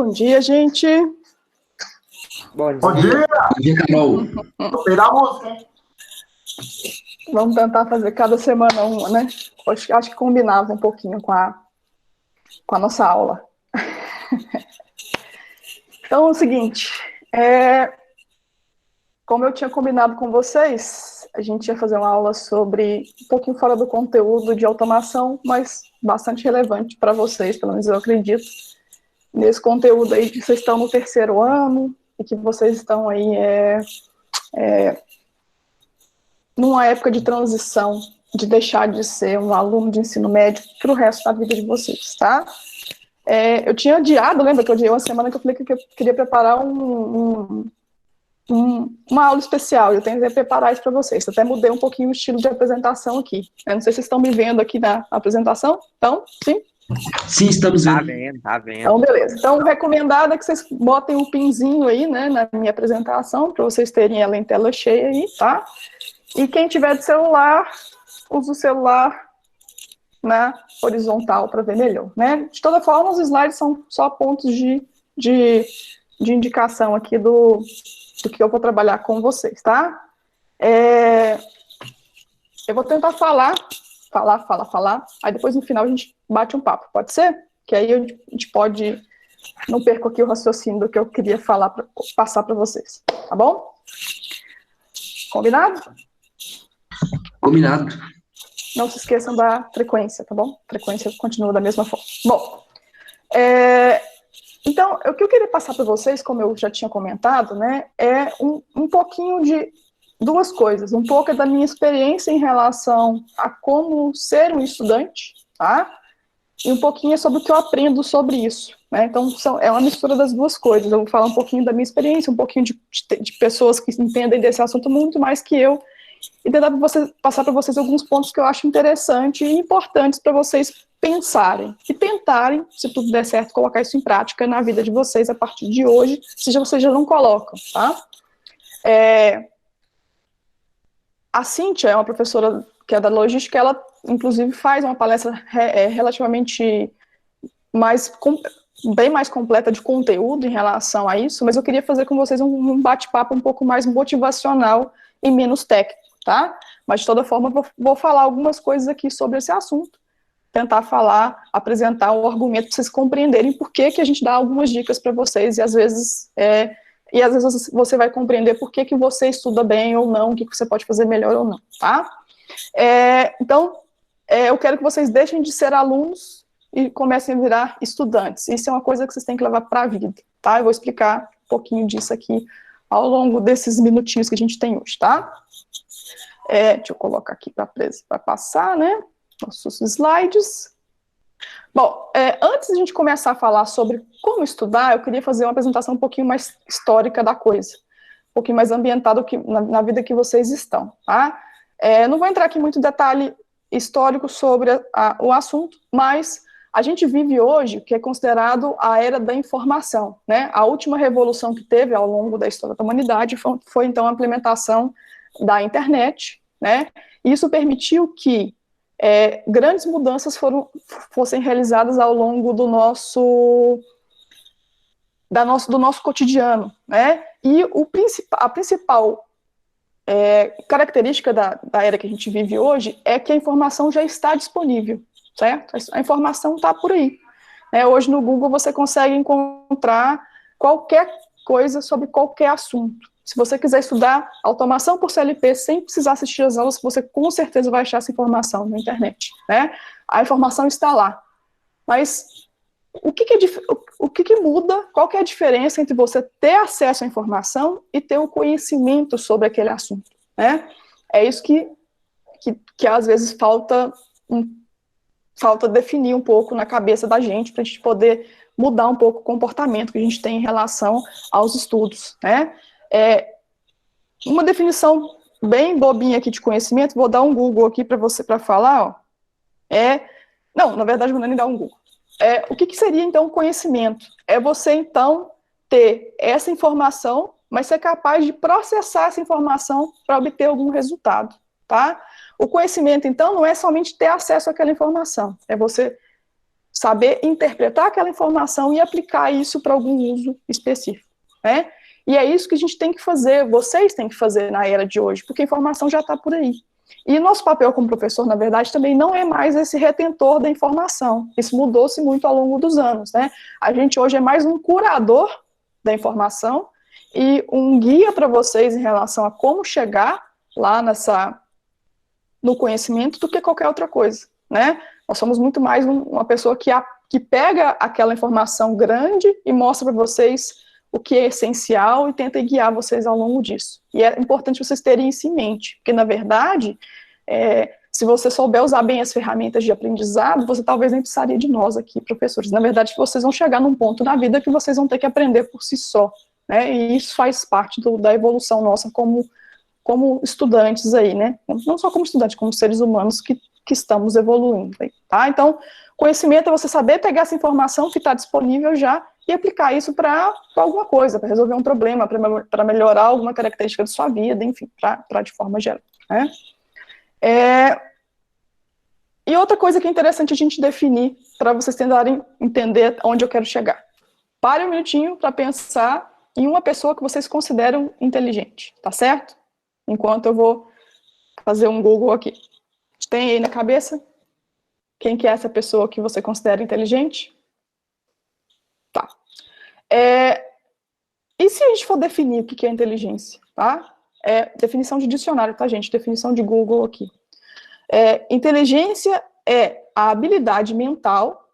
Bom dia, gente. Bom dia. Bom dia, Carol. Gostei da música. Vamos tentar fazer cada semana uma, né? Acho que combinava um pouquinho com a nossa aula. Então, é o seguinte, como eu tinha combinado com vocês, a gente ia fazer uma aula sobre, um pouquinho fora do conteúdo de automação, mas bastante relevante para vocês, pelo menos eu acredito, nesse conteúdo aí que vocês estão no terceiro ano e que vocês estão aí numa época de transição, de deixar de ser um aluno de ensino médio para o resto da vida de vocês, tá? Eu tinha adiado, lembra que eu adiei uma semana que eu falei que eu queria preparar uma aula especial, eu tentei preparar isso para vocês, até mudei um pouquinho o estilo de apresentação aqui. Eu não sei se vocês estão me vendo aqui na apresentação, então, sim? Sim, estamos vendo. Tá vendo. Então, beleza. Então, recomendado é que vocês botem um pinzinho aí, né, na minha apresentação, para vocês terem ela em tela cheia aí, tá? E quem tiver de celular, usa o celular na horizontal para ver melhor, né? De toda forma, os slides são só pontos de indicação aqui do que eu vou trabalhar com vocês, tá? Eu vou tentar falar, aí depois no final a gente bate um papo, pode ser? Que aí a gente pode, não perco aqui o raciocínio do que eu queria falar, passar para vocês, tá bom? Combinado? Combinado. Não se esqueçam da frequência, tá bom? A frequência continua da mesma forma. Bom, então, o que eu queria passar para vocês, como eu já tinha comentado, né, é um pouquinho de duas coisas. Um pouco da minha experiência em relação a como ser um estudante, tá? E um pouquinho sobre o que eu aprendo sobre isso, né? Então, é uma mistura das duas coisas. Eu vou falar um pouquinho da minha experiência, um pouquinho de pessoas que entendem desse assunto muito mais que eu, e tentar passar para vocês alguns pontos que eu acho interessantes e importantes para vocês pensarem e tentarem, se tudo der certo, colocar isso em prática na vida de vocês a partir de hoje, se vocês já não colocam, tá? A Cíntia é uma professora que é da logística, ela, inclusive, faz uma palestra relativamente bem mais completa de conteúdo em relação a isso, mas eu queria fazer com vocês um bate-papo um pouco mais motivacional e menos técnico, tá? Mas, de toda forma, vou falar algumas coisas aqui sobre esse assunto, tentar apresentar um argumento para vocês compreenderem por que a gente dá algumas dicas para vocês, e às vezes você vai compreender por que você estuda bem ou não, o que você pode fazer melhor ou não, tá? Então, eu quero que vocês deixem de ser alunos e comecem a virar estudantes. Isso é uma coisa que vocês têm que levar para a vida, tá? Eu vou explicar um pouquinho disso aqui ao longo desses minutinhos que a gente tem hoje, tá? Deixa eu colocar aqui para passar, né? Nossos slides. Bom, antes de a gente começar a falar sobre como estudar, eu queria fazer uma apresentação um pouquinho mais histórica da coisa, um pouquinho mais ambientada na vida que vocês estão, tá? Não vou entrar aqui muito em detalhe histórico sobre o assunto, mas a gente vive hoje o que é considerado a era da informação, né? A última revolução que teve ao longo da história da humanidade foi então, a implementação da internet, né? E isso permitiu que grandes mudanças fossem realizadas ao longo do nosso cotidiano, né? E a principal característica da era que a gente vive hoje é que a informação já está disponível, certo? A informação está por aí. Hoje no Google você consegue encontrar qualquer coisa sobre qualquer assunto. Se você quiser estudar automação por CLP sem precisar assistir às aulas, você com certeza vai achar essa informação na internet, né? A informação está lá. Mas o que muda, qual que é a diferença entre você ter acesso à informação e ter o conhecimento sobre aquele assunto, né? É isso que às vezes falta definir um pouco na cabeça da gente, para a gente poder mudar um pouco o comportamento que a gente tem em relação aos estudos, né? Uma definição bem bobinha aqui de conhecimento, vou dar um Google aqui para você para falar, ó. Não, na verdade, não vou nem dar um Google. O que seria, então, conhecimento? É você, então, ter essa informação, mas ser capaz de processar essa informação para obter algum resultado, tá? O conhecimento, então, não é somente ter acesso àquela informação, é você saber interpretar aquela informação e aplicar isso para algum uso específico, né? E é isso que a gente tem que fazer, vocês têm que fazer na era de hoje, porque a informação já está por aí. E nosso papel como professor, na verdade, também não é mais esse retentor da informação. Isso mudou-se muito ao longo dos anos, né? A gente hoje é mais um curador da informação e um guia para vocês em relação a como chegar lá no conhecimento do que qualquer outra coisa, né? Nós somos muito mais uma pessoa que pega aquela informação grande e mostra para vocês o que é essencial e tenta guiar vocês ao longo disso. E é importante vocês terem isso em mente, porque, na verdade, se você souber usar bem as ferramentas de aprendizado, você talvez nem precisaria de nós aqui, professores. Na verdade, vocês vão chegar num ponto na vida que vocês vão ter que aprender por si só, né? E isso faz parte da evolução nossa como estudantes aí, né? Não só como estudantes, como seres humanos que estamos evoluindo aí, tá? Então, conhecimento é você saber pegar essa informação que está disponível já e aplicar isso para alguma coisa, para resolver um problema, para melhorar alguma característica da sua vida, enfim, para de forma geral, né? E outra coisa que é interessante a gente definir, para vocês tentarem entender onde eu quero chegar. Pare um minutinho para pensar em uma pessoa que vocês consideram inteligente, tá certo? Enquanto eu vou fazer um Google aqui. Tem aí na cabeça? Quem que é essa pessoa que você considera inteligente? Tá. E se a gente for definir o que é inteligência, tá? Definição de dicionário, tá, gente? Definição de Google aqui. Inteligência é a habilidade mental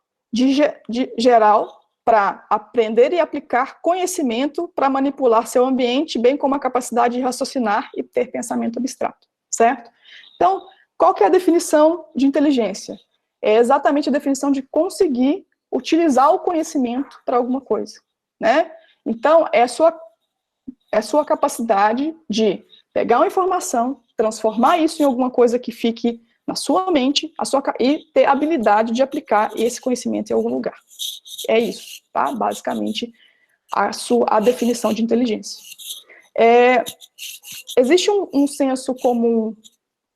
geral para aprender e aplicar conhecimento para manipular seu ambiente, bem como a capacidade de raciocinar e ter pensamento abstrato, certo? Então, qual que é a definição de inteligência? É exatamente a definição de conseguir utilizar o conhecimento para alguma coisa, né? Então, é a sua capacidade de pegar uma informação, transformar isso em alguma coisa que fique na sua mente, e ter a habilidade de aplicar esse conhecimento em algum lugar. É isso, tá? Basicamente, a definição de inteligência. Existe um senso comum,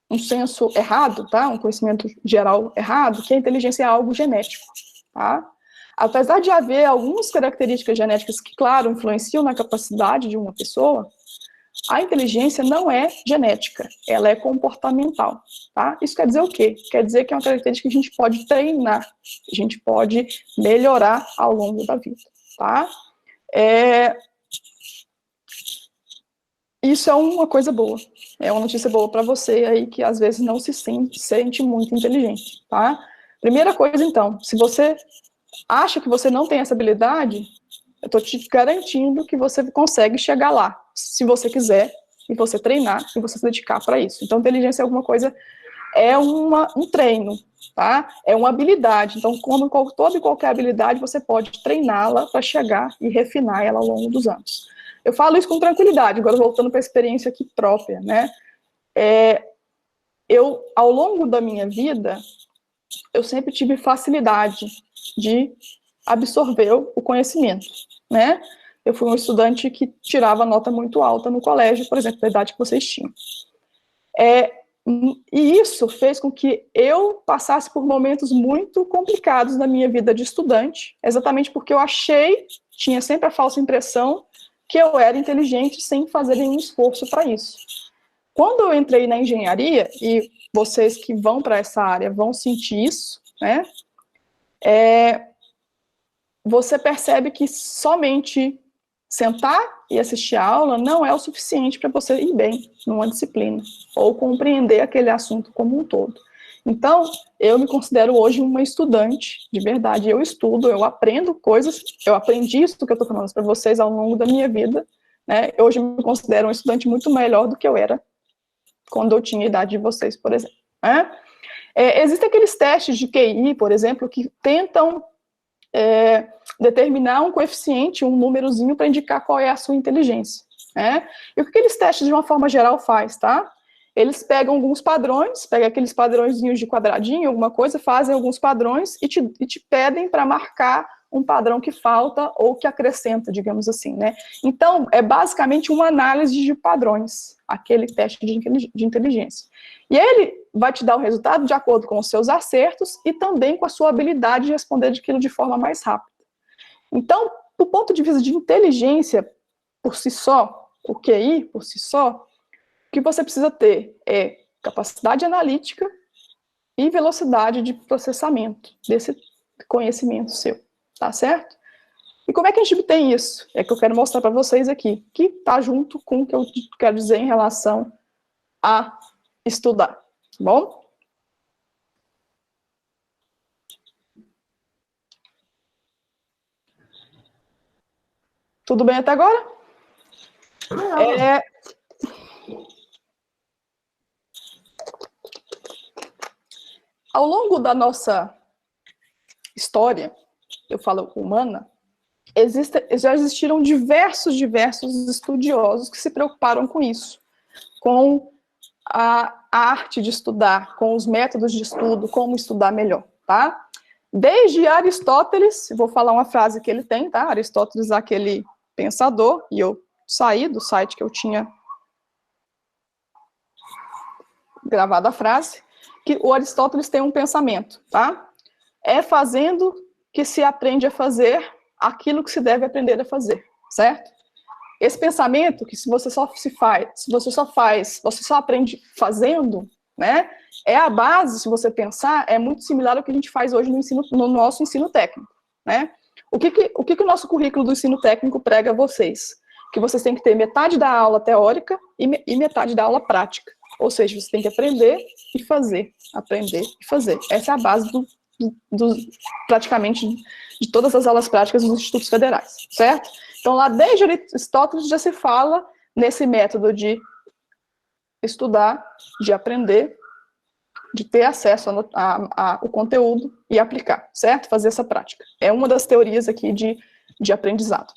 um senso errado, tá? Um conhecimento geral errado, que a inteligência é algo genético, tá? Apesar de haver algumas características genéticas que, claro, influenciam na capacidade de uma pessoa, a inteligência não é genética, ela é comportamental, tá? Isso quer dizer o quê? Quer dizer que é uma característica que a gente pode treinar, a gente pode melhorar ao longo da vida, tá? Isso é uma coisa boa, é uma notícia boa para você aí que às vezes não se sente muito inteligente, tá? Primeira coisa, então, se você acha que você não tem essa habilidade, eu estou te garantindo que você consegue chegar lá, se você quiser, e você treinar, e você se dedicar para isso. Então, inteligência é alguma coisa, é um treino, tá? É uma habilidade. Então, como toda e qualquer habilidade, você pode treiná-la para chegar e refinar ela ao longo dos anos. Eu falo isso com tranquilidade, agora voltando para a experiência aqui própria, né? Eu, ao longo da minha vida, eu sempre tive facilidade de absorver o conhecimento, né? Eu fui um estudante que tirava nota muito alta no colégio, por exemplo, da idade que vocês tinham. E isso fez com que eu passasse por momentos muito complicados na minha vida de estudante, exatamente porque eu tinha sempre a falsa impressão que eu era inteligente sem fazer nenhum esforço para isso. Quando eu entrei na engenharia, e vocês que vão para essa área vão sentir isso, né? Você percebe que somente sentar e assistir a aula não é o suficiente para você ir bem numa disciplina, ou compreender aquele assunto como um todo. Então, eu me considero hoje uma estudante, de verdade, eu estudo, eu aprendo coisas, eu aprendi isso que eu estou falando para vocês ao longo da minha vida, né? Hoje eu me considero um estudante muito melhor do que eu era quando eu tinha a idade de vocês, por exemplo, né? Existem aqueles testes de QI, por exemplo, que tentam determinar um coeficiente, um númerozinho para indicar qual é a sua inteligência, né? E o que aqueles testes, de uma forma geral, faz, tá? Eles pegam alguns padrões, pegam aqueles padrõezinhos de quadradinho, alguma coisa, fazem alguns padrões e te pedem para marcar um padrão que falta ou que acrescenta, digamos assim, né? Então, é basicamente uma análise de padrões, aquele teste de inteligência. E ele vai te dar o resultado de acordo com os seus acertos e também com a sua habilidade de responder aquilo de forma mais rápida. Então, do ponto de vista de inteligência por si só, o QI por si só, o que você precisa ter é capacidade analítica e velocidade de processamento desse conhecimento seu, tá certo? E como é que a gente tem isso? É que eu quero mostrar para vocês aqui, que está junto com o que eu quero dizer em relação a estudar, tá bom? Tudo bem até agora? Ao longo da nossa história, eu falo humana, já existiram diversos estudiosos que se preocuparam com isso, com a arte de estudar, com os métodos de estudo, como estudar melhor, tá? Desde Aristóteles, vou falar uma frase que ele tem, tá? Aristóteles, aquele pensador, e eu saí do site que eu tinha gravado a frase, que o Aristóteles tem um pensamento, tá? É fazendo que se aprende a fazer aquilo que se deve aprender a fazer, certo? Esse pensamento, que se você só aprende fazendo, né? É a base, se você pensar, é muito similar ao que a gente faz hoje no nosso ensino técnico, né? O que o nosso currículo do ensino técnico prega a vocês? Que vocês têm que ter metade da aula teórica e metade da aula prática. Ou seja, você tem que aprender e fazer. Aprender e fazer. Essa é a base praticamente de todas as aulas práticas dos institutos federais, certo? Então, lá desde Aristóteles já se fala nesse método de estudar, de aprender, de ter acesso ao conteúdo e aplicar, certo? Fazer essa prática. É uma das teorias aqui de aprendizado.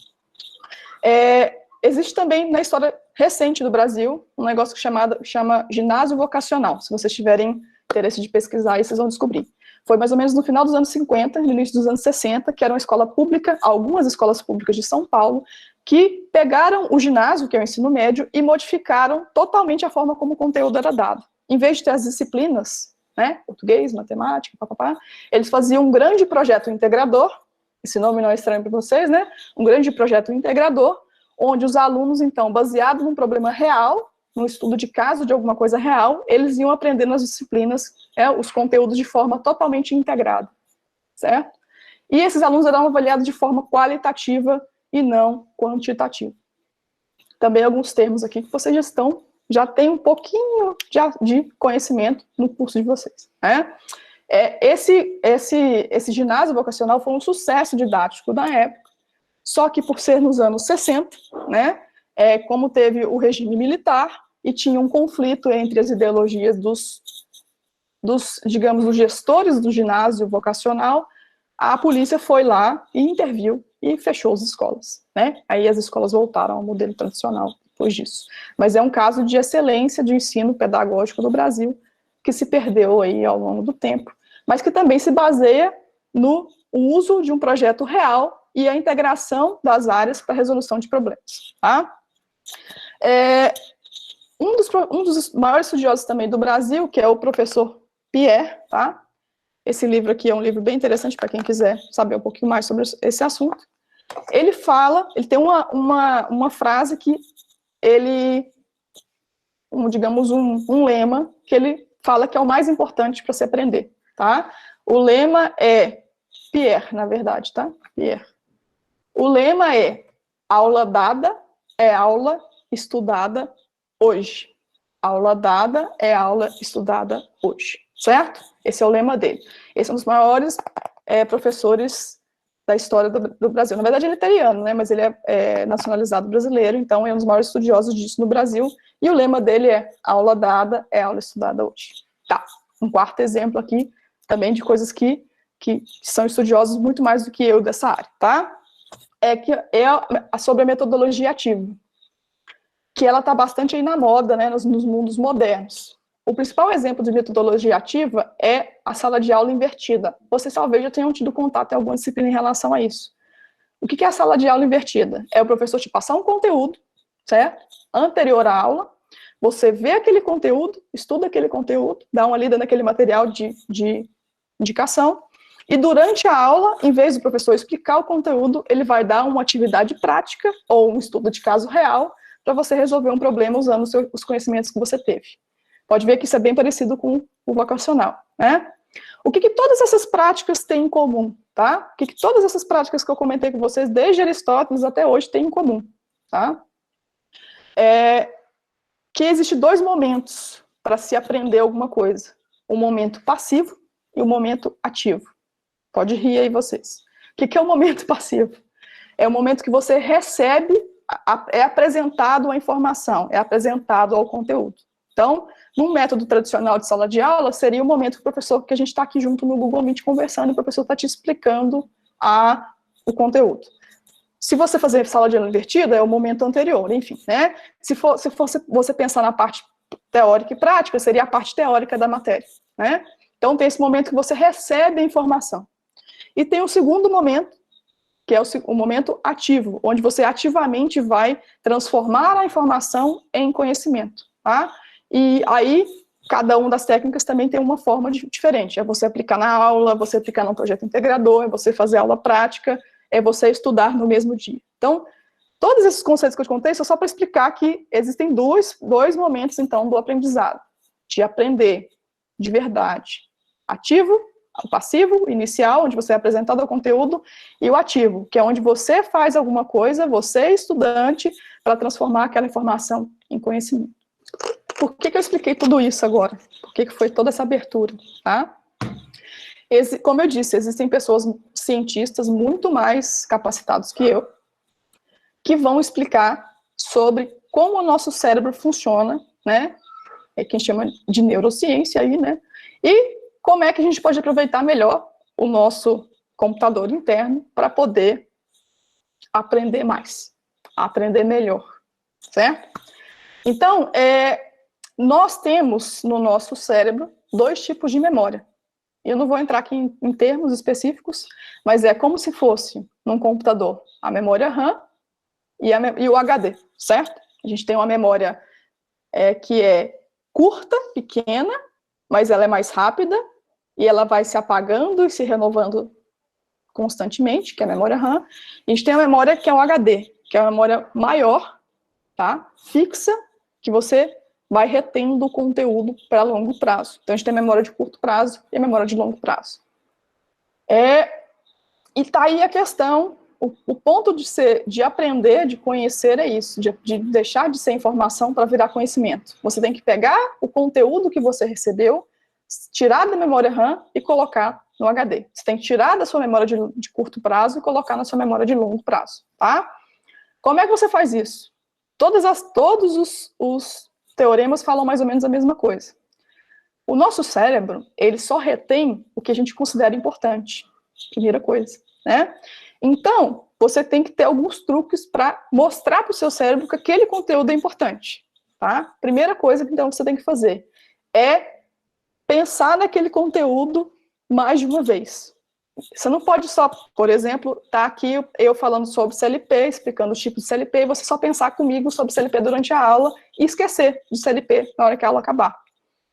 Existe também, na história recente do Brasil, um negócio que chama ginásio vocacional. Se vocês tiverem interesse de pesquisar, aí vocês vão descobrir. Foi mais ou menos no final dos anos 50, no início dos anos 60, que era uma escola pública, algumas escolas públicas de São Paulo, que pegaram o ginásio, que é o ensino médio, e modificaram totalmente a forma como o conteúdo era dado. Em vez de ter as disciplinas, né, português, matemática, papapá, eles faziam um grande projeto integrador, esse nome não é estranho para vocês, né, um grande projeto integrador, onde os alunos, então, baseado num problema real, no estudo de caso de alguma coisa real, eles iam aprendendo as disciplinas, os conteúdos de forma totalmente integrada, certo? E esses alunos eram avaliados de forma qualitativa e não quantitativa. Também alguns termos aqui que vocês já têm um pouquinho de conhecimento no curso de vocês, né? Esse ginásio vocacional foi um sucesso didático na época, só que por ser nos anos 60, né, como teve o regime militar e tinha um conflito entre as ideologias digamos, dos gestores do ginásio vocacional, a polícia foi lá e interviu e fechou as escolas, né? Aí as escolas voltaram ao modelo tradicional depois disso. Mas é um caso de excelência de ensino pedagógico do Brasil, que se perdeu aí ao longo do tempo, mas que também se baseia no uso de um projeto real e a integração das áreas para a resolução de problemas, tá? Um dos maiores estudiosos também do Brasil, que é o professor Pierre, tá? Esse livro aqui é um livro bem interessante para quem quiser saber um pouquinho mais sobre esse assunto. Ele tem uma frase que digamos, um lema que ele fala que é o mais importante para se aprender, tá? O lema é Pierre, na verdade, tá? Pierre. O lema é: aula dada é aula estudada hoje. Aula dada é aula estudada hoje, certo? Esse é o lema dele. Esse é um dos maiores professores da história do Brasil. Na verdade, ele é italiano, né? Mas ele é nacionalizado brasileiro, então é um dos maiores estudiosos disso no Brasil. E o lema dele é: aula dada é aula estudada hoje. Tá. Um quarto exemplo aqui, também de coisas que são estudiosos muito mais do que eu dessa área, tá? Sobre a metodologia ativa, que ela está bastante aí na moda, né, nos mundos modernos. O principal exemplo de metodologia ativa é a sala de aula invertida. Vocês talvez já tenham tido contato em alguma disciplina em relação a isso. O que é a sala de aula invertida? É o professor te passar um conteúdo, certo? Anterior à aula, você vê aquele conteúdo, estuda aquele conteúdo, dá uma lida naquele material de indicação, e durante a aula, em vez do professor explicar o conteúdo, ele vai dar uma atividade prática ou um estudo de caso real para você resolver um problema usando os conhecimentos que você teve. Pode ver que isso é bem parecido com o vocacional, né? O que todas essas práticas têm em comum, tá? O que todas essas práticas que eu comentei com vocês, desde Aristóteles até hoje, têm em comum, tá? Que existe 2 momentos para se aprender alguma coisa. O momento passivo e o momento ativo. Pode rir aí vocês. O que é o momento passivo? É o momento que você recebe, é apresentado a informação, é apresentado ao conteúdo. Então, num método tradicional de sala de aula, seria o momento que o professor, que a gente está aqui junto no Google Meet conversando, e o professor está te explicando o conteúdo. Se você fazer sala de aula invertida, é o momento anterior, enfim, né? Se fosse você pensar na parte teórica e prática, seria a parte teórica da matéria, né? Então, tem esse momento que você recebe a informação. E tem o segundo momento, que é o momento ativo, onde você ativamente vai transformar a informação em conhecimento, tá? E aí, cada uma das técnicas também tem uma forma diferente. É você aplicar na aula, você aplicar num projeto integrador, é você fazer aula prática, é você estudar no mesmo dia. Então, todos esses conceitos que eu te contei são só para explicar que existem dois momentos, então, do aprendizado. De aprender de verdade. Ativo, o passivo, inicial, onde você é apresentado ao conteúdo, e o ativo, que é onde você faz alguma coisa, você é estudante, para transformar aquela informação em conhecimento. Por que eu expliquei tudo isso agora? Por que foi toda essa abertura? Tá? Como eu disse, existem pessoas, cientistas, muito mais capacitados que eu, que vão explicar sobre como o nosso cérebro funciona, né? É quem chama de neurociência aí, né? E como é que a gente pode aproveitar melhor o nosso computador interno para poder aprender mais, aprender melhor, certo? Então, nós temos no nosso cérebro 2 tipos de memória. Eu não vou entrar aqui em termos específicos, mas é como se fosse, num computador, a memória RAM e o HD, certo? A gente tem uma memória que é curta, pequena, mas ela é mais rápida, e ela vai se apagando e se renovando constantemente, que é a memória RAM. E a gente tem a memória que é o HD, que é a memória maior, tá? Fixa, que você vai retendo o conteúdo para longo prazo. Então, a gente tem a memória de curto prazo e a memória de longo prazo. E está aí a questão, o ponto de aprender, de conhecer é isso, de deixar de ser informação para virar conhecimento. Você tem que pegar o conteúdo que você recebeu, tirar da memória RAM e colocar no HD. Você tem que tirar da sua memória de curto prazo e colocar na sua memória de longo prazo, tá? Como é que você faz isso? Todos os teoremas falam mais ou menos a mesma coisa. O nosso cérebro, ele só retém o que a gente considera importante. Primeira coisa, né? Então, você tem que ter alguns truques para mostrar para o seu cérebro que aquele conteúdo é importante, tá? Primeira coisa, então, que você tem que fazer é pensar naquele conteúdo mais de uma vez. Você não pode só, por exemplo, tá aqui eu falando sobre CLP, explicando os tipos de CLP, e você só pensar comigo sobre CLP durante a aula e esquecer de CLP na hora que a aula acabar.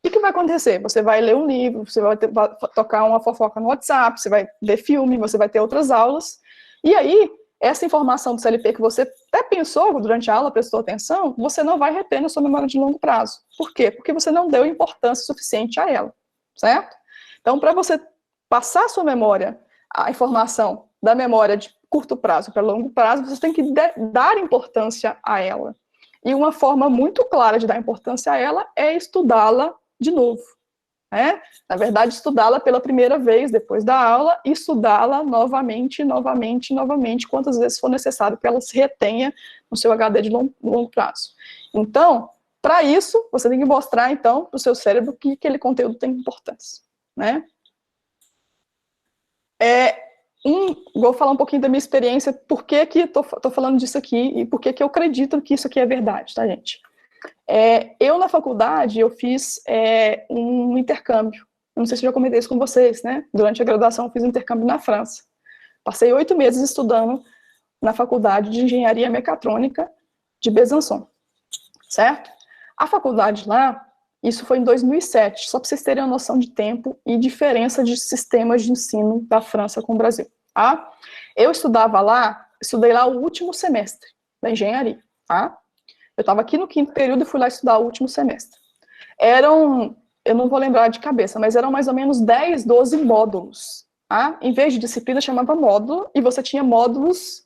O que vai acontecer? Você vai ler um livro, você vai tocar uma fofoca no WhatsApp, você vai ver filme, você vai ter outras aulas, e aí, essa informação do CLP que você até pensou durante a aula, prestou atenção, você não vai reter na sua memória de longo prazo. Por quê? Porque você não deu importância suficiente a ela, certo? Então, para você passar a sua memória, a informação da memória de curto prazo para longo prazo, você tem que dar importância a ela. E uma forma muito clara de dar importância a ela é estudá-la de novo. Né? Na verdade, estudá-la pela primeira vez depois da aula e estudá-la novamente, quantas vezes for necessário para ela se retenha no seu HD de longo prazo. Então, para isso, você tem que mostrar, então, para o seu cérebro que aquele conteúdo tem importância. Né? Vou falar um pouquinho da minha experiência, por que estou falando disso aqui e por que eu acredito que isso aqui é verdade, tá, gente? Eu, na faculdade, eu fiz um intercâmbio. Não sei se eu já comentei isso com vocês, né? Durante a graduação, eu fiz um intercâmbio na França. Passei 8 meses estudando na faculdade de Engenharia Mecatrônica de Besançon, certo? A faculdade lá, isso foi em 2007, só para vocês terem uma noção de tempo e diferença de sistemas de ensino da França com o Brasil, tá? Eu estudei lá o último semestre da engenharia, tá? Eu estava aqui no 5º período e fui lá estudar o último semestre. Eu não vou lembrar de cabeça, mas eram mais ou menos 10, 12 módulos, tá? Em vez de disciplina, chamava módulo, e você tinha módulos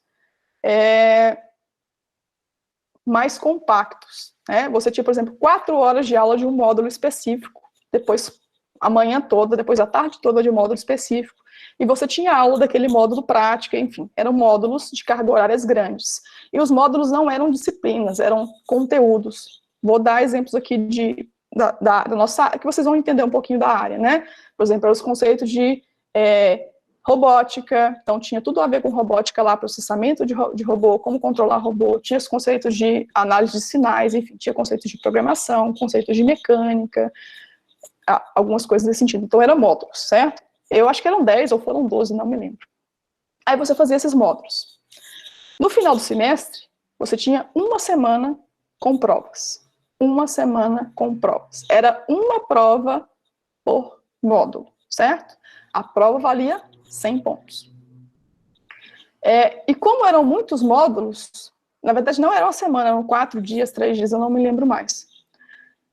mais compactos, né? Você tinha, por exemplo, 4 horas de aula de um módulo específico, depois a manhã toda, depois a tarde toda de um módulo específico, e você tinha aula daquele módulo prática, enfim, eram módulos de carga horárias grandes. E os módulos não eram disciplinas, eram conteúdos. Vou dar exemplos aqui da nossa, que vocês vão entender um pouquinho da área, né? Por exemplo, os conceitos de robótica, então tinha tudo a ver com robótica lá, processamento de robô, como controlar robô, tinha os conceitos de análise de sinais, enfim, tinha conceitos de programação, conceitos de mecânica, algumas coisas nesse sentido. Então, eram módulos, certo? Eu acho que eram 10 ou foram 12, não me lembro. Aí você fazia esses módulos. No final do semestre, você tinha uma semana com provas. Uma semana com provas. Era uma prova por módulo, certo? A prova valia 100 pontos. E como eram muitos módulos, na verdade não era uma semana, eram 4 dias, 3 dias, eu não me lembro mais.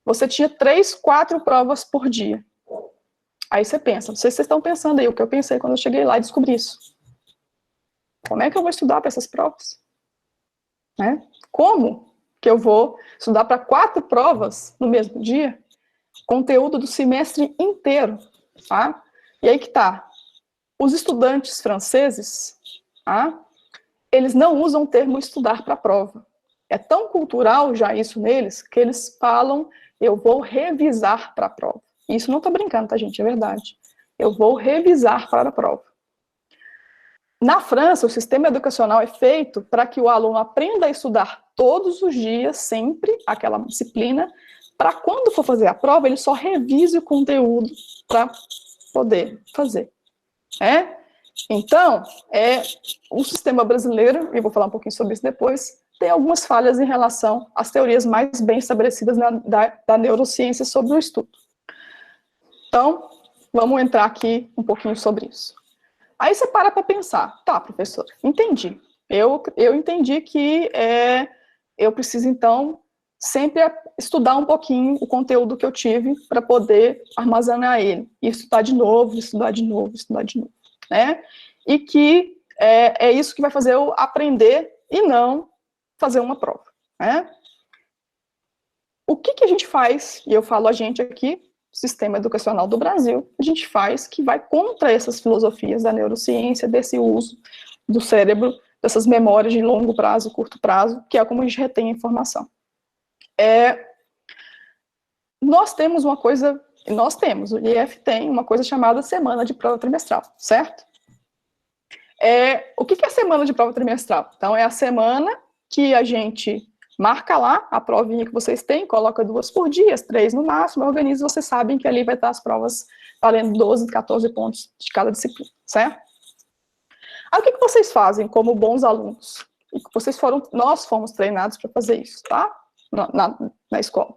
Você tinha 3, 4 provas por dia. Aí você pensa, não sei se vocês estão pensando aí, o que eu pensei quando eu cheguei lá e descobri isso. Como é que eu vou estudar para essas provas? Né? Como que eu vou estudar para 4 provas no mesmo dia? Conteúdo do semestre inteiro, tá? E aí que tá. Os estudantes franceses, tá? Eles não usam o termo estudar para a prova. É tão cultural já isso neles, que eles falam, eu vou revisar para a prova. Isso não estou brincando, tá, gente? É verdade. Eu vou revisar para a prova. Na França, o sistema educacional é feito para que o aluno aprenda a estudar todos os dias, sempre, aquela disciplina, para quando for fazer a prova, ele só revise o conteúdo para poder fazer. Então, o sistema brasileiro, e eu vou falar um pouquinho sobre isso depois, tem algumas falhas em relação às teorias mais bem estabelecidas da neurociência sobre o estudo. Então, vamos entrar aqui um pouquinho sobre isso. Aí você para pensar, tá, professora, entendi. Eu entendi que eu preciso, então, sempre estudar um pouquinho o conteúdo que eu tive para poder armazenar ele. E estudar de novo, estudar de novo, estudar de novo. Né? E que é isso que vai fazer eu aprender e não fazer uma prova. Né? O que a gente faz, e eu falo a gente aqui, sistema educacional do Brasil, a gente faz que vai contra essas filosofias da neurociência, desse uso do cérebro, dessas memórias de longo prazo, curto prazo, que é como a gente retém a informação. Nós temos uma coisa, o IF tem uma coisa chamada semana de prova trimestral, certo? O que é a semana de prova trimestral? Então, é a semana que a gente marca lá a provinha que vocês têm, coloca 2 por dia, 3 no máximo, organiza, vocês sabem que ali vai estar as provas valendo 12, 14 pontos de cada disciplina, certo? Aí o que vocês fazem como bons alunos? Nós fomos treinados para fazer isso, tá? Na escola.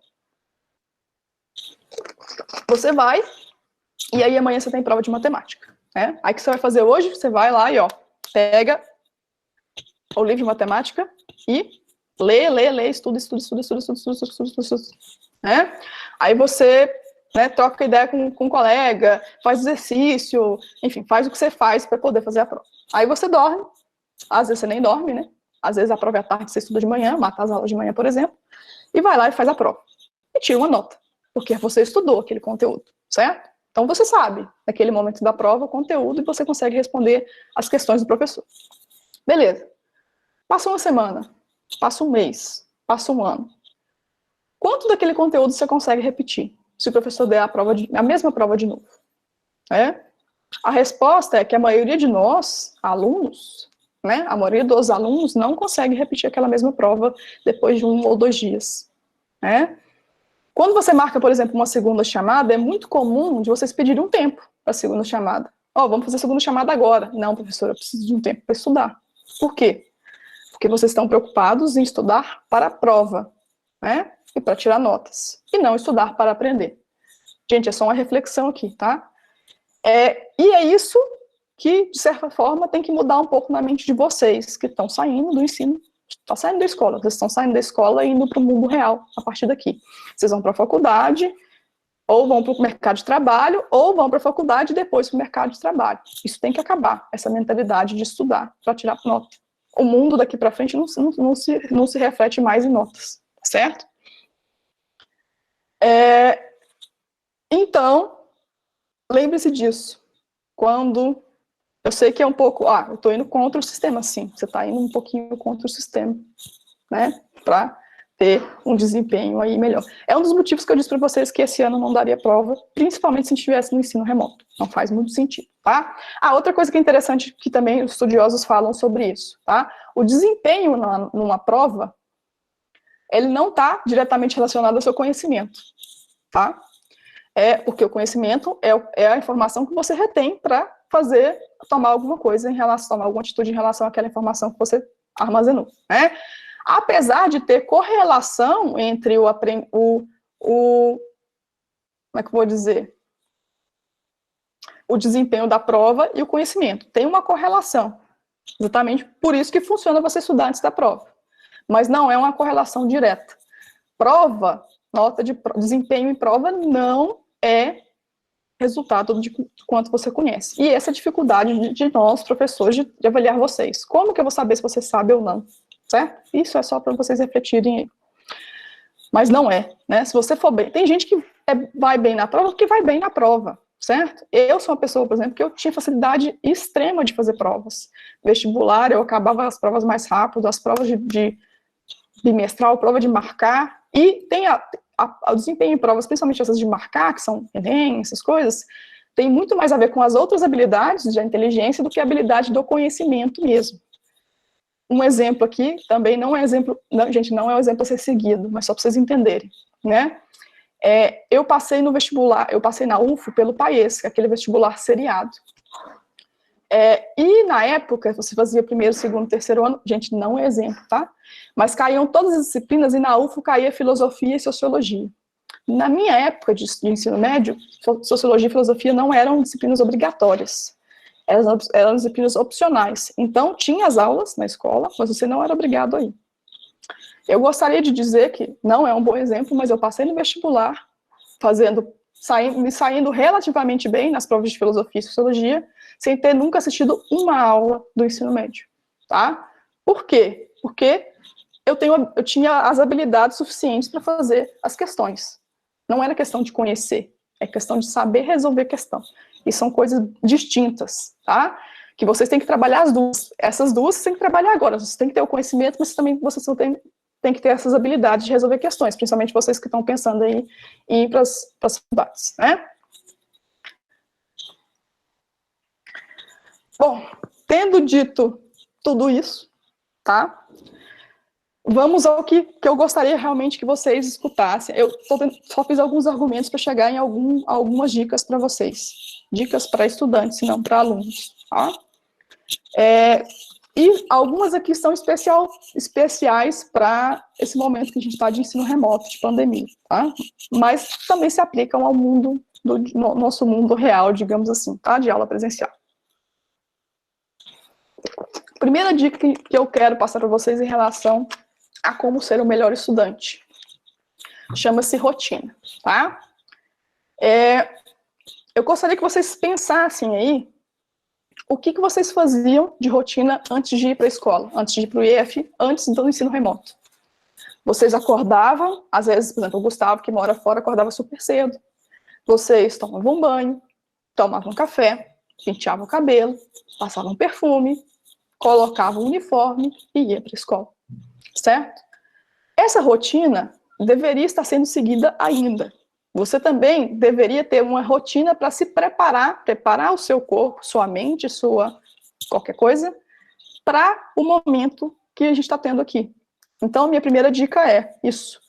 Você vai, e aí amanhã você tem prova de matemática, né? Aí o que você vai fazer hoje? Você vai lá e, pega o livro de matemática e lê, estuda, né? Aí você, né, troca ideia com um colega, faz exercício, enfim, faz o que você faz para poder fazer a prova. Aí você dorme, às vezes você nem dorme, né? Às vezes a prova é à tarde, você estuda de manhã, mata as aulas de manhã, por exemplo, e vai lá e faz a prova. E tira uma nota, porque você estudou aquele conteúdo, certo? Então você sabe, naquele momento da prova, o conteúdo, e você consegue responder as questões do professor. Beleza. Passa uma semana, passa um mês, passa um ano. Quanto daquele conteúdo você consegue repetir, se o professor der a mesma prova de novo? A resposta é que a maioria de nós, alunos, né, a maioria dos alunos não consegue repetir aquela mesma prova depois de 1 ou 2 dias. Né? Quando você marca, por exemplo, uma segunda chamada, é muito comum de vocês pedirem um tempo para a segunda chamada. Vamos fazer a segunda chamada agora. Não, professora, eu preciso de um tempo para estudar. Por quê? Porque vocês estão preocupados em estudar para a prova. Né? e para tirar notas, e não estudar para aprender. Gente, é só uma reflexão aqui, tá? E é isso que, de certa forma, tem que mudar um pouco na mente de vocês, que estão saindo do ensino, estão saindo da escola, vocês estão saindo da escola e indo para o mundo real, a partir daqui. Vocês vão para a faculdade, ou vão para o mercado de trabalho, ou vão para a faculdade e depois para o mercado de trabalho. Isso tem que acabar, essa mentalidade de estudar para tirar nota. O mundo daqui para frente não se reflete mais em notas, certo? Então, lembre-se disso. Quando eu sei que é um pouco, eu estou indo contra o sistema, sim, você está indo um pouquinho contra o sistema, né, para ter um desempenho aí melhor. É um dos motivos que eu disse para vocês que esse ano não daria prova, principalmente se a gente estivesse no ensino remoto. Não faz muito sentido, tá? Outra coisa que é interessante, que também os estudiosos falam sobre isso, tá? O desempenho numa prova, ele não está diretamente relacionado ao seu conhecimento, tá? Porque o conhecimento é a informação que você retém para tomar alguma coisa tomar alguma atitude em relação àquela informação que você armazenou, né? Apesar de ter correlação entre como é que eu vou dizer? O desempenho da prova e o conhecimento. Tem uma correlação. Exatamente por isso que funciona você estudar antes da prova. Mas não é uma correlação direta. Desempenho em prova não é resultado de quanto você conhece. E essa é a dificuldade de nós, professores, de avaliar vocês. Como que eu vou saber se você sabe ou não? Certo? Isso é só para vocês refletirem aí. Mas não é, né? Se você for bem... Tem gente que vai bem na prova, que vai bem na prova, certo? Eu sou uma pessoa, por exemplo, que eu tinha facilidade extrema de fazer provas. Vestibular, eu acabava as provas mais rápido, as provas de bimestral, prova de marcar, e tem o desempenho em provas, principalmente essas de marcar, que são Enem, essas coisas, tem muito mais a ver com as outras habilidades da inteligência do que a habilidade do conhecimento mesmo. Um exemplo aqui, também não é exemplo, gente, não é um exemplo a ser seguido, mas só para vocês entenderem, né? Eu passei no vestibular, eu passei na UFO pelo PAES, que é aquele vestibular seriado. E na época, você fazia primeiro, segundo, terceiro ano, gente, não é exemplo, tá? Mas caíam todas as disciplinas e na UFO caía filosofia e sociologia. Na minha época de ensino médio, sociologia e filosofia não eram disciplinas obrigatórias. Eram disciplinas opcionais. Então, tinha as aulas na escola, mas você não era obrigado a ir. Eu gostaria de dizer que não é um bom exemplo, mas eu passei no vestibular, me saindo relativamente bem nas provas de filosofia e sociologia, sem ter nunca assistido uma aula do ensino médio, tá? Por quê? Porque eu tinha as habilidades suficientes para fazer as questões. Não era questão de conhecer, é questão de saber resolver questão. E são coisas distintas, tá? Que vocês têm que trabalhar as duas. Essas duas vocês têm que trabalhar agora. Vocês têm que ter o conhecimento, mas também vocês têm que ter essas habilidades de resolver questões, principalmente vocês que estão pensando aí em ir para as faculdades, né? Bom, tendo dito tudo isso, tá? Vamos ao que eu gostaria realmente que vocês escutassem. Eu só fiz alguns argumentos para chegar em algumas dicas para vocês. Dicas para estudantes, e não para alunos, tá? E algumas aqui são especiais para esse momento que a gente está de ensino remoto, de pandemia, tá? Mas também se aplicam ao mundo, nosso mundo real, digamos assim, tá? De aula presencial. Primeira dica que eu quero passar para vocês em relação a como ser o melhor estudante. Chama-se rotina, tá? Eu gostaria que vocês pensassem aí o que vocês faziam de rotina antes de ir para a escola, antes de ir para o IF, antes do ensino remoto. Vocês acordavam, às vezes, por exemplo, o Gustavo, que mora fora, acordava super cedo. Vocês tomavam banho, tomavam café, penteavam o cabelo, passavam perfume, colocavam o uniforme e ia para a escola. Certo? Essa rotina deveria estar sendo seguida ainda. Você também deveria ter uma rotina para se preparar o seu corpo, sua mente, qualquer coisa, para o momento que a gente está tendo aqui. Então, minha primeira dica é isso.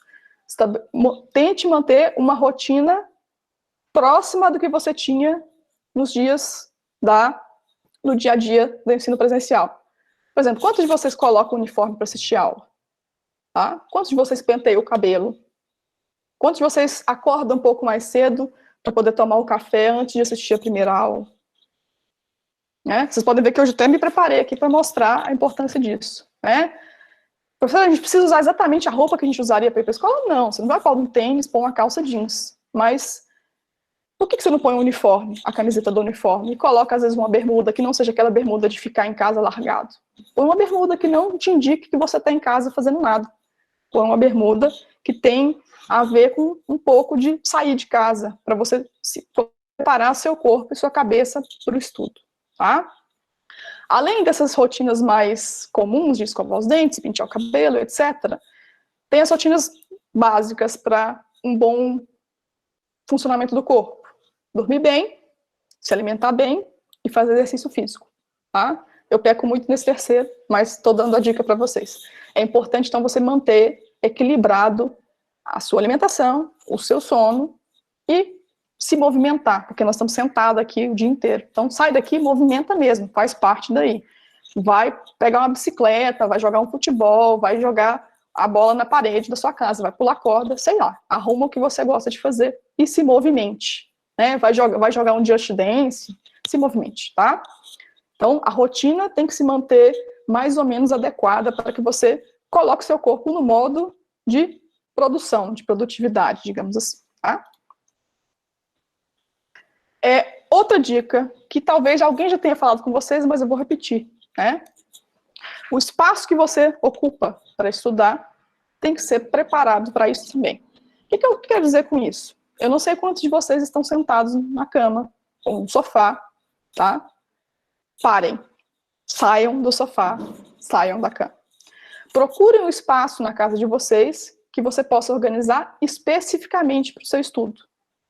Tente manter uma rotina próxima do que você tinha no dia a dia do ensino presencial. Por exemplo, quantos de vocês colocam o uniforme para assistir a aula? Tá? Quantos de vocês penteiam o cabelo? Quantos de vocês acordam um pouco mais cedo para poder tomar o café antes de assistir a primeira aula? Né? Vocês podem ver que eu até me preparei aqui para mostrar a importância disso. Né? Professor, a gente precisa usar exatamente a roupa que a gente usaria para ir para a escola? Não, você não vai pôr um tênis, pôr uma calça jeans. Mas por que você não põe um uniforme, a camiseta do uniforme, e coloca, às vezes, uma bermuda que não seja aquela bermuda de ficar em casa largado? Põe uma bermuda que não te indique que você está em casa fazendo nada. Põe uma bermuda que tem a ver com um pouco de sair de casa, para você preparar seu corpo e sua cabeça para o estudo. Tá? Além dessas rotinas mais comuns de escovar os dentes, pentear o cabelo, etc., tem as rotinas básicas para um bom funcionamento do corpo. Dormir bem, se alimentar bem e fazer exercício físico. Tá? Eu peco muito nesse terceiro, mas estou dando a dica para vocês. É importante, então, você manter equilibrado a sua alimentação, o seu sono e se movimentar, porque nós estamos sentados aqui o dia inteiro. Então, sai daqui e movimenta mesmo, faz parte daí. Vai pegar uma bicicleta, vai jogar um futebol, vai jogar a bola na parede da sua casa, vai pular corda, sei lá. Arruma o que você gosta de fazer e se movimente. Né? Vai jogar um Just Dance, se movimente, tá? Então, a rotina tem que se manter mais ou menos adequada para que você coloque seu corpo no modo de produção, de produtividade, digamos assim, tá? Outra dica, que talvez alguém já tenha falado com vocês, mas eu vou repetir, né? O espaço que você ocupa para estudar tem que ser preparado para isso também. O que eu quero dizer com isso? Eu não sei quantos de vocês estão sentados na cama ou no sofá, tá? Parem, saiam do sofá, saiam da cama. Procurem um espaço na casa de vocês que você possa organizar especificamente para o seu estudo,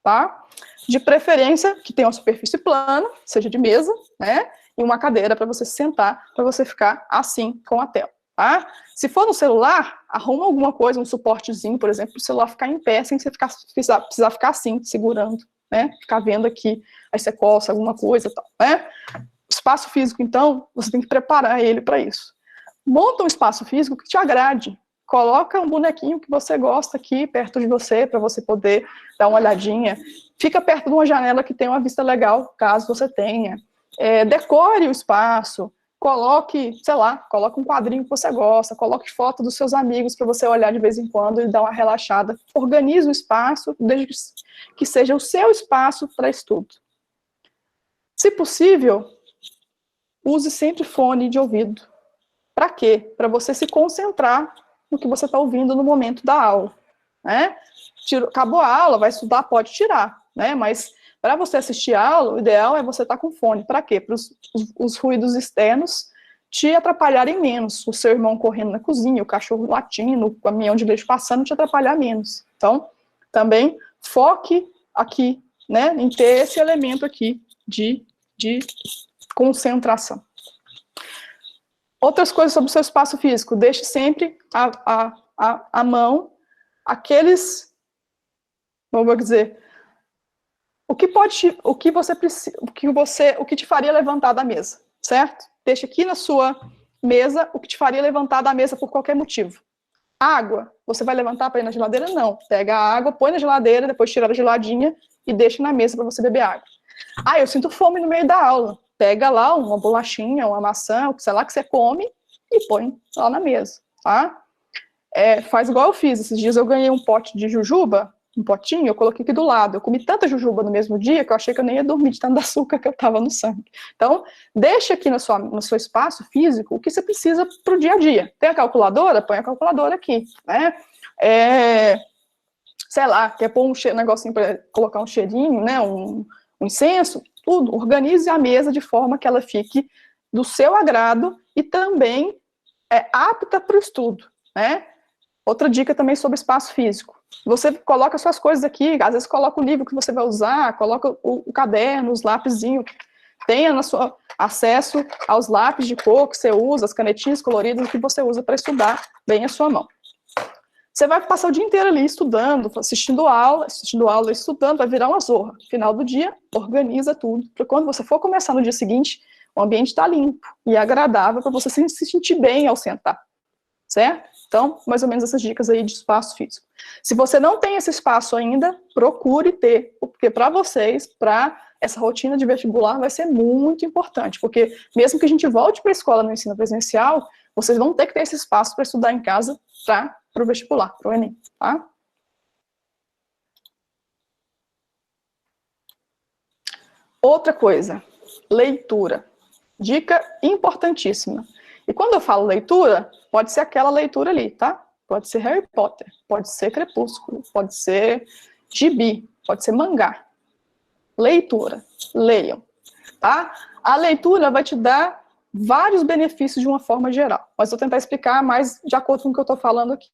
tá? De preferência que tenha uma superfície plana, seja de mesa, né? E uma cadeira para você sentar, para você ficar assim com a tela, tá? Se for no celular, arruma alguma coisa, um suportezinho, por exemplo, para o celular ficar em pé, sem você precisar ficar assim, segurando, né? Ficar vendo aqui, aí você coça alguma coisa e tal, né? Espaço físico, então, você tem que preparar ele para isso. Monta um espaço físico que te agrade. Coloca um bonequinho que você gosta aqui perto de você, para você poder dar uma olhadinha. Fica perto de uma janela que tem uma vista legal, caso você tenha. Decore o espaço. Coloque, sei lá, coloque um quadrinho que você gosta. Coloque foto dos seus amigos para você olhar de vez em quando e dar uma relaxada. Organize o espaço, desde que seja o seu espaço para estudo. Se possível, use sempre fone de ouvido. Para quê? Para você se concentrar no que você está ouvindo no momento da aula. Né? Acabou a aula, vai estudar, pode tirar. Né? Mas para você assistir a aula, o ideal é você estar com fone. Para quê? Para os ruídos externos te atrapalharem menos. O seu irmão correndo na cozinha, o cachorro latindo, o caminhão de leite passando, te atrapalhar menos. Então, também foque aqui, né, em ter esse elemento aqui de concentração. Outras coisas sobre o seu espaço físico. Deixe sempre à mão aqueles, vamos dizer, o que te faria levantar da mesa, certo? Deixe aqui na sua mesa o que te faria levantar da mesa por qualquer motivo. Água, você vai levantar para ir na geladeira? Não. Pega a água, põe na geladeira, depois tira da geladinha e deixa na mesa para você beber água. Ah, eu sinto fome no meio da aula. Pega lá uma bolachinha, uma maçã, sei lá que você come e põe lá na mesa, tá? Faz igual eu fiz. Esses dias eu ganhei um pote de jujuba, um potinho, eu coloquei aqui do lado. Eu comi tanta jujuba no mesmo dia que eu achei que eu nem ia dormir de tanto açúcar que eu tava no sangue. Então, deixa aqui no seu espaço físico o que você precisa pro dia a dia. Tem a calculadora? Põe a calculadora aqui, né? Sei lá, quer pôr um negocinho para colocar um cheirinho, né? Um incenso, tudo. Organize a mesa de forma que ela fique do seu agrado e também apta para o estudo, né? Outra dica também sobre espaço físico. Você coloca suas coisas aqui, às vezes coloca o livro que você vai usar, coloca o caderno, os lápisinhos, tenha acesso aos lápis de cor que você usa, as canetinhas coloridas que você usa para estudar bem a sua mão. Você vai passar o dia inteiro ali estudando, assistindo aula, estudando, vai virar uma zorra. No final do dia, organiza tudo, para quando você for começar no dia seguinte, o ambiente está limpo e agradável para você se sentir bem ao sentar, certo? Então, mais ou menos essas dicas aí de espaço físico. Se você não tem esse espaço ainda, procure ter, porque para vocês, para essa rotina de vestibular vai ser muito importante, porque mesmo que a gente volte para a escola no ensino presencial, vocês vão ter que ter esse espaço para estudar em casa para o vestibular, para o Enem, tá? Outra coisa, leitura. Dica importantíssima. E quando eu falo leitura, pode ser aquela leitura ali, tá? Pode ser Harry Potter, pode ser Crepúsculo, pode ser gibi, pode ser mangá. Leitura, leiam, tá? A leitura vai te dar vários benefícios de uma forma geral, mas vou tentar explicar mais de acordo com o que eu estou falando aqui.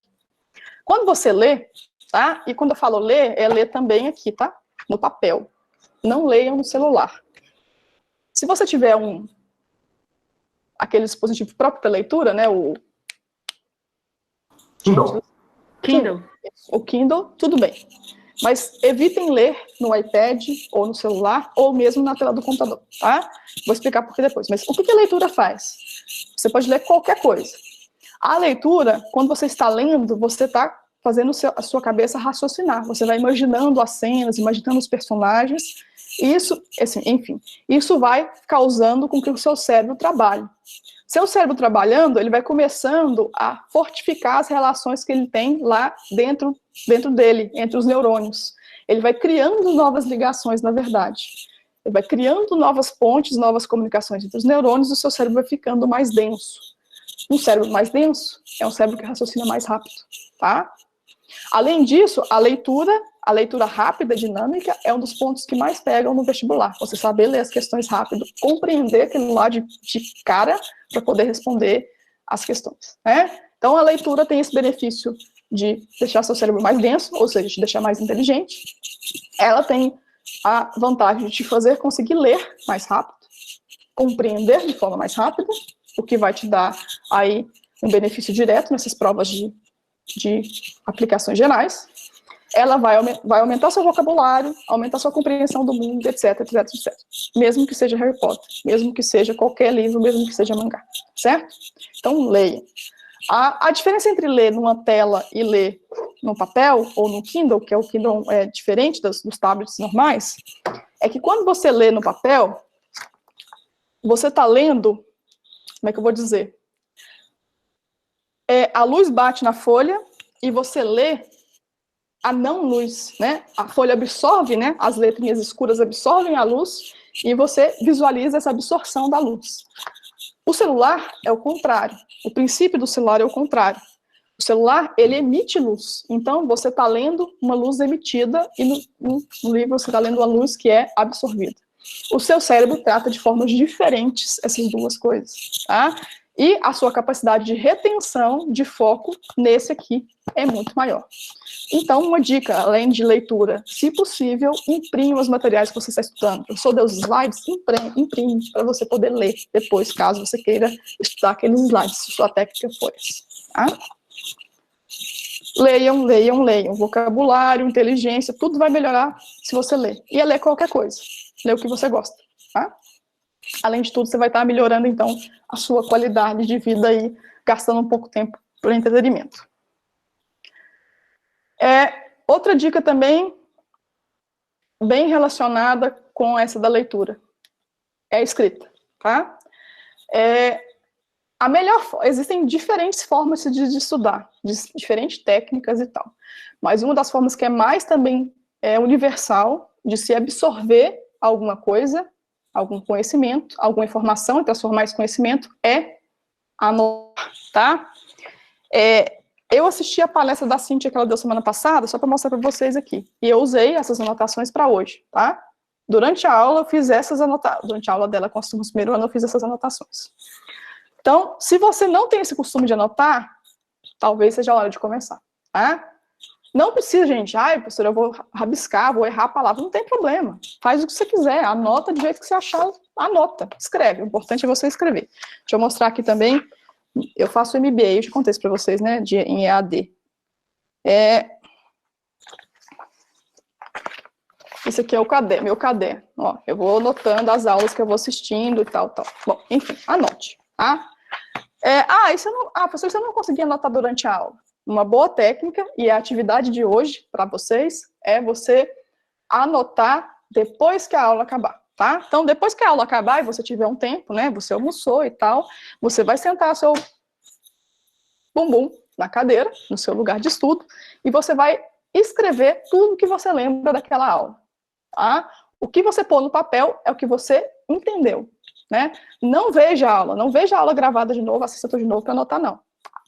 Quando você lê, tá? E quando eu falo ler, é ler também aqui, tá? No papel. Não leiam no celular. Se você tiver aquele dispositivo próprio para leitura, né? O Kindle. O Kindle, tudo bem. Mas evitem ler no iPad ou no celular ou mesmo na tela do computador, tá? Vou explicar por que depois. Mas o que a leitura faz? Você pode ler qualquer coisa. A leitura, quando você está lendo, você está fazendo a sua cabeça raciocinar. Você vai imaginando as cenas, imaginando os personagens. Isso, assim, enfim, isso vai causando com que o seu cérebro trabalhe. Seu cérebro trabalhando, ele vai começando a fortificar as relações que ele tem lá dentro dele, entre os neurônios. Ele vai criando novas ligações, na verdade. Ele vai criando novas pontes, novas comunicações entre os neurônios, e o seu cérebro vai ficando mais denso. Um cérebro mais denso é um cérebro que raciocina mais rápido, tá? Além disso, a leitura rápida, dinâmica, é um dos pontos que mais pegam no vestibular. Você saber ler as questões rápido, compreender aquilo lá de cara para poder responder as questões, né? Então, a leitura tem esse benefício de deixar seu cérebro mais denso, ou seja, te deixar mais inteligente. Ela tem a vantagem de te fazer conseguir ler mais rápido, compreender de forma mais rápida, o que vai te dar aí um benefício direto nessas provas de aplicações gerais. Ela vai aumentar seu vocabulário, aumentar sua compreensão do mundo, etc, etc, etc. Mesmo que seja Harry Potter, mesmo que seja qualquer livro, mesmo que seja mangá, certo? Então, leia. A diferença entre ler numa tela e ler no papel, ou no Kindle, que é o Kindle diferente dos tablets normais, é que quando você lê no papel, você está lendo, como é que eu vou dizer? A luz bate na folha e você lê a não luz, né? A folha absorve, né? As letrinhas escuras absorvem a luz e você visualiza essa absorção da luz. O celular é o contrário. O princípio do celular é o contrário. O celular, ele emite luz. Então, você está lendo uma luz emitida e no livro você está lendo uma luz que é absorvida. O seu cérebro trata de formas diferentes essas duas coisas, tá? E a sua capacidade de retenção, de foco, nesse aqui, é muito maior. Então, uma dica, além de leitura, se possível, imprima os materiais que você está estudando. Eu sou dos slides, imprime para você poder ler depois, caso você queira estudar aqueles slides, se sua técnica for essa. Tá? Leiam, leiam, leiam. Vocabulário, inteligência, tudo vai melhorar se você ler. E é ler qualquer coisa. Ler o que você gosta. Tá? Além de tudo, você vai estar melhorando, então, a sua qualidade de vida aí, gastando um pouco tempo para entretenimento. Outra dica também, bem relacionada com essa da leitura, é a escrita, tá? Existem diferentes formas de estudar, diferentes técnicas e tal, mas uma das formas que é mais também universal, de se absorver alguma coisa, algum conhecimento, alguma informação e transformar esse conhecimento, é anotar, tá? Eu assisti a palestra da Cíntia que ela deu semana passada, só para mostrar para vocês aqui. E eu usei essas anotações para hoje, tá? Durante a aula, eu fiz essas anotações. Durante a aula dela com as turmas do primeiro ano, eu fiz essas anotações. Então, se você não tem esse costume de anotar, talvez seja a hora de começar, tá? Não precisa, gente. Professora, eu vou rabiscar, vou errar a palavra. Não tem problema. Faz o que você quiser. Anota do jeito que você achar. Anota. Escreve. O importante é você escrever. Deixa eu mostrar aqui também. Eu faço MBA, eu já contei isso para vocês, né, em EAD. Esse aqui é meu caderno. Ó, eu vou anotando as aulas que eu vou assistindo e tal, tal. Bom, enfim, anote, tá? Professor, você não conseguia anotar durante a aula. Uma boa técnica, e a atividade de hoje, para vocês, é você anotar depois que a aula acabar, tá? Então, depois que a aula acabar e você tiver um tempo, né, você almoçou e tal, você vai sentar seu bumbum na cadeira, no seu lugar de estudo, e você vai escrever tudo que você lembra daquela aula, tá? O que você pôr no papel é o que você entendeu, né? Não veja a aula gravada de novo, assista tudo de novo para anotar, não.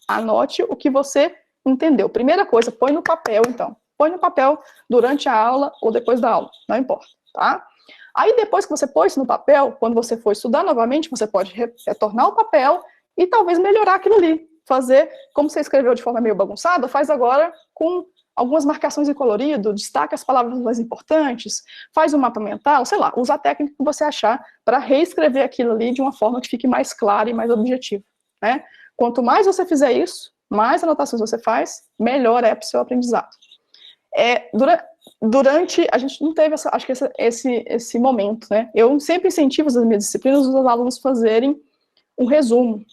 Anote o que você entendeu. Primeira coisa, põe no papel, então. Põe no papel durante a aula ou depois da aula, não importa, tá? Aí, depois que você pôs no papel, quando você for estudar novamente, você pode retornar o papel e talvez melhorar aquilo ali. Fazer, como você escreveu de forma meio bagunçada, faz agora com algumas marcações em colorido, destaca as palavras mais importantes, faz um mapa mental, sei lá, usa a técnica que você achar para reescrever aquilo ali de uma forma que fique mais clara e mais objetiva, né? Quanto mais você fizer isso, mais anotações você faz, melhor é para o seu aprendizado. Durante, a gente não teve, acho que esse momento, né? Eu sempre incentivo as minhas disciplinas, os alunos fazerem um resumo.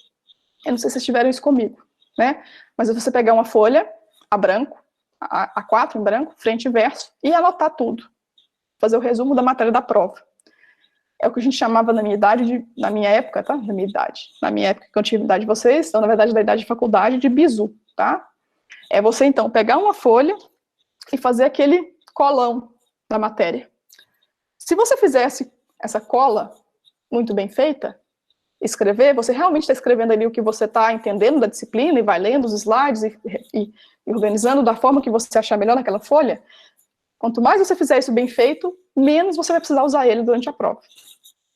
Eu não sei se vocês tiveram isso comigo, né? Mas é você pegar uma folha a branco, A4 em branco, frente e verso, e anotar tudo. Fazer o resumo da matéria da prova. É o que a gente chamava na minha época, tá? Na minha época que eu tinha a idade de vocês, então, na verdade, da idade de faculdade, de bizu, tá? É você, então, pegar uma folha e fazer aquele colão da matéria. Se você fizesse essa cola muito bem feita, escrever, você realmente está escrevendo ali o que você está entendendo da disciplina e vai lendo os slides e organizando da forma que você achar melhor naquela folha, quanto mais você fizer isso bem feito, menos você vai precisar usar ele durante a prova,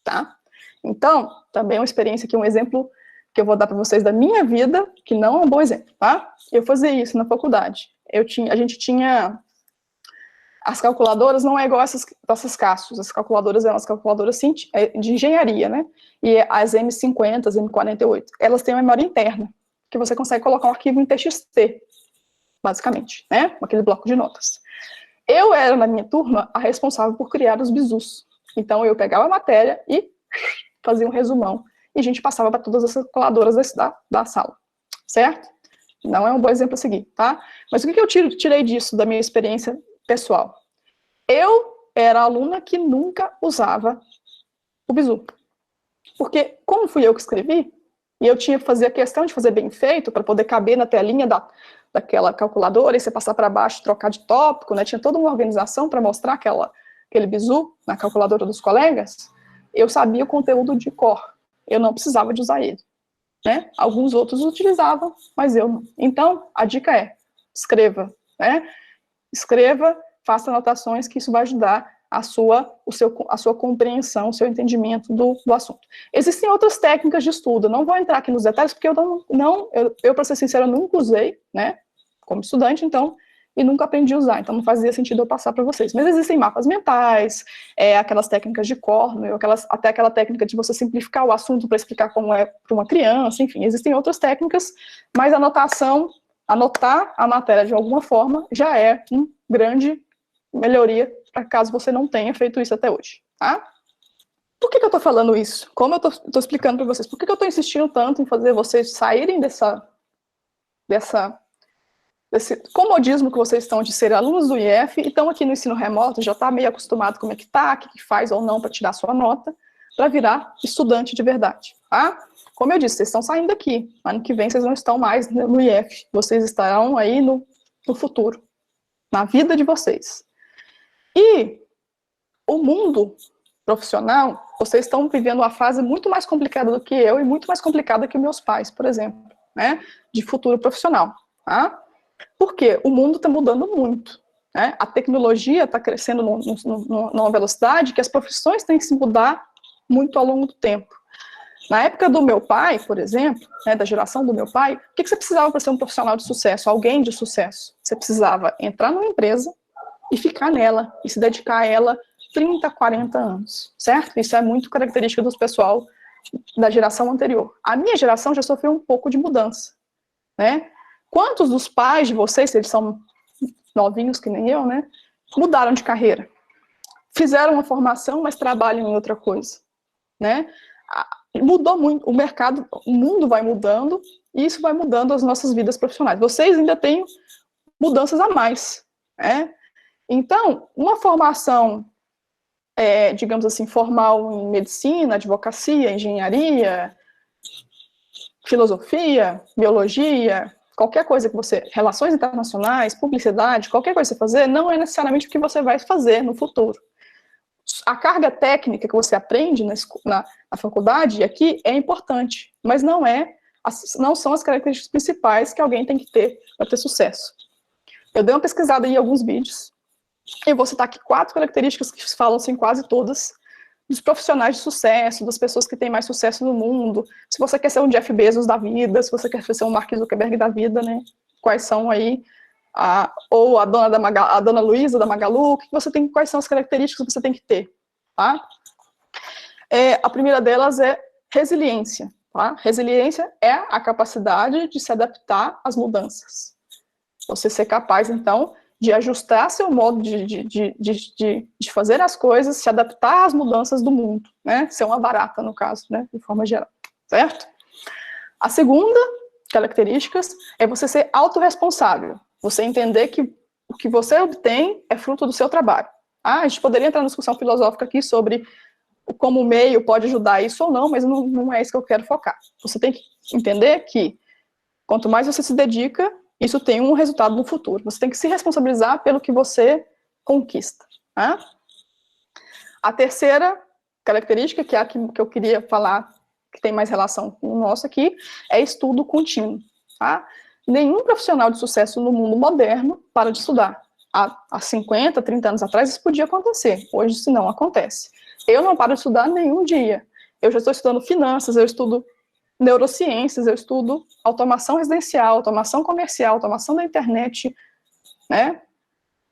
tá? Então, também uma experiência aqui, um exemplo que eu vou dar para vocês da minha vida, que não é um bom exemplo, tá? Eu fazia isso na faculdade. A gente tinha... As calculadoras não é igual essas Cassius, as calculadoras eram as calculadoras de engenharia, né? E as M50, as M48, elas têm uma memória interna, que você consegue colocar um arquivo em TXT, basicamente, né? Aquele bloco de notas. Eu era, na minha turma, a responsável por criar os bizus. Então, eu pegava a matéria e fazia um resumão. E a gente passava para todas as calculadoras da sala, certo? Não é um bom exemplo a seguir, tá? Mas o que eu tirei disso, da minha experiência pessoal? Eu era aluna que nunca usava o bizu. Porque, como fui eu que escrevi, e eu tinha que fazer a questão de fazer bem feito, para poder caber na telinha daquela calculadora, e você passar para baixo, trocar de tópico, né? Tinha toda uma organização para mostrar aquele bizu na calculadora dos colegas. Eu sabia o conteúdo de cor. Eu não precisava de usar ele, né? Alguns outros utilizavam, mas eu não. Então, a dica é, escreva, né? Escreva, faça anotações, que isso vai ajudar a sua compreensão, o seu entendimento do assunto. Existem outras técnicas de estudo, não vou entrar aqui nos detalhes, porque eu para ser sincera, nunca usei, né, como estudante, então, e nunca aprendi a usar, então não fazia sentido eu passar para vocês. Mas existem mapas mentais, aquelas técnicas de Cornell, até aquela técnica de você simplificar o assunto para explicar como é para uma criança, enfim, existem outras técnicas, mas anotar a matéria de alguma forma já é uma grande melhoria, para caso você não tenha feito isso até hoje, tá? Por que eu tô falando isso? Como eu tô explicando para vocês? Por que eu tô insistindo tanto em fazer vocês saírem desse comodismo que vocês estão de ser alunos do IF e estão aqui no ensino remoto, já tá meio acostumado como é que tá, o que faz ou não para tirar sua nota, para virar estudante de verdade, tá? Como eu disse, vocês estão saindo daqui. Ano que vem vocês não estão mais no IF. Vocês estarão aí no futuro, na vida de vocês. E o mundo profissional, vocês estão vivendo uma fase muito mais complicada do que eu e muito mais complicada que meus pais, por exemplo, né? De futuro profissional, tá? Porque o mundo está mudando muito, né? A tecnologia está crescendo numa velocidade que as profissões têm que se mudar muito ao longo do tempo. Na época do meu pai, por exemplo, né, da geração do meu pai, o que você precisava para ser um profissional de sucesso, alguém de sucesso? Você precisava entrar numa empresa e ficar nela, e se dedicar a ela 30, 40 anos, certo? Isso é muito característica do pessoal da geração anterior. A minha geração já sofreu um pouco de mudança, né? Quantos dos pais de vocês, eles são novinhos que nem eu, né, mudaram de carreira? Fizeram uma formação, mas trabalham em outra coisa, né? mudou muito, o mercado, o mundo vai mudando, e isso vai mudando as nossas vidas profissionais. Vocês ainda têm mudanças a mais, né? Então, uma formação, digamos assim, formal em medicina, advocacia, engenharia, filosofia, biologia, qualquer coisa que você, relações internacionais, publicidade, qualquer coisa que você fazer, não é necessariamente o que você vai fazer no futuro. A carga técnica que você aprende na faculdade aqui é importante, mas não são as características principais que alguém tem que ter para ter sucesso. Eu dei uma pesquisada em alguns vídeos, e vou citar aqui 4 características que falam-se em quase todas, dos profissionais de sucesso, das pessoas que têm mais sucesso no mundo. Se você quer ser um Jeff Bezos da vida, se você quer ser um Mark Zuckerberg da vida, né? Quais são aí, ou a dona Luísa da Magalu, quais são as características que você tem que ter, tá? A primeira delas é resiliência, tá? Resiliência é a capacidade de se adaptar às mudanças. Você ser capaz, então, de ajustar seu modo de fazer as coisas, se adaptar às mudanças do mundo, né? Ser uma barata, no caso, né? De forma geral, certo? A segunda característica é você ser autorresponsável. Você entender que o que você obtém é fruto do seu trabalho. A gente poderia entrar numa discussão filosófica aqui sobre como o meio pode ajudar isso ou não, mas não é isso que eu quero focar. Você tem que entender que quanto mais você se dedica, isso tem um resultado no futuro. Você tem que se responsabilizar pelo que você conquista. Tá? A terceira característica, que é a que eu queria falar, que tem mais relação com o nosso aqui, é estudo contínuo. Tá? Nenhum profissional de sucesso no mundo moderno para de estudar. Há 50, 30 anos atrás isso podia acontecer. Hoje isso não acontece. Eu não paro de estudar nenhum dia. Eu já estou estudando finanças, eu estudo neurociências, eu estudo automação residencial, automação comercial, automação da internet, né?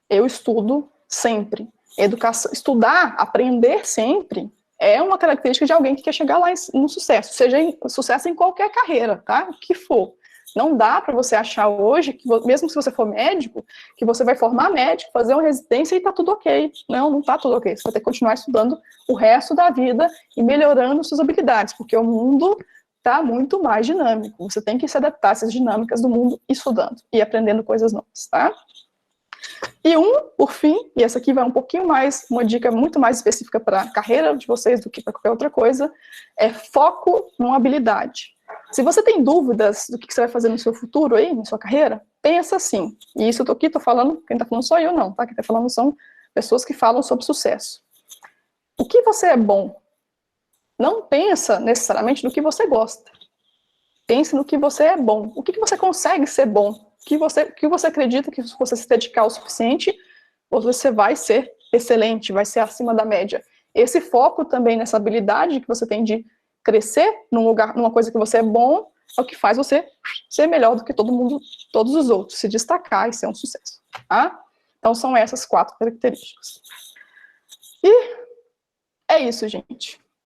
Eu estudo sempre. Educação, estudar, aprender sempre é uma característica de alguém que quer chegar lá no sucesso, seja sucesso em qualquer carreira, tá? O que for. Não dá para você achar hoje, que mesmo se você for médico, que você vai formar médico, fazer uma residência e tá tudo ok. Não tá tudo ok. Você vai ter que continuar estudando o resto da vida e melhorando suas habilidades, porque o mundo está muito mais dinâmico. Você tem que se adaptar a essas dinâmicas do mundo estudando e aprendendo coisas novas, tá? E por fim, e essa aqui vai um pouquinho mais, uma dica muito mais específica para a carreira de vocês do que para qualquer outra coisa, é foco numa habilidade. Se você tem dúvidas do que você vai fazer no seu futuro aí, na sua carreira, pensa assim. E isso eu tô falando, quem está falando sou eu não, tá? Quem está falando são pessoas que falam sobre sucesso. O que você é bom? Não pensa necessariamente no que você gosta. Pense no que você é bom. O que você consegue ser bom? O que você acredita que se você se dedicar o suficiente, você vai ser excelente, vai ser acima da média. Esse foco também nessa habilidade que você tem de crescer numa coisa que você é bom, é o que faz você ser melhor do que todo mundo, todos os outros, se destacar e ser um sucesso. Tá? Então são essas 4 características. E é isso, gente.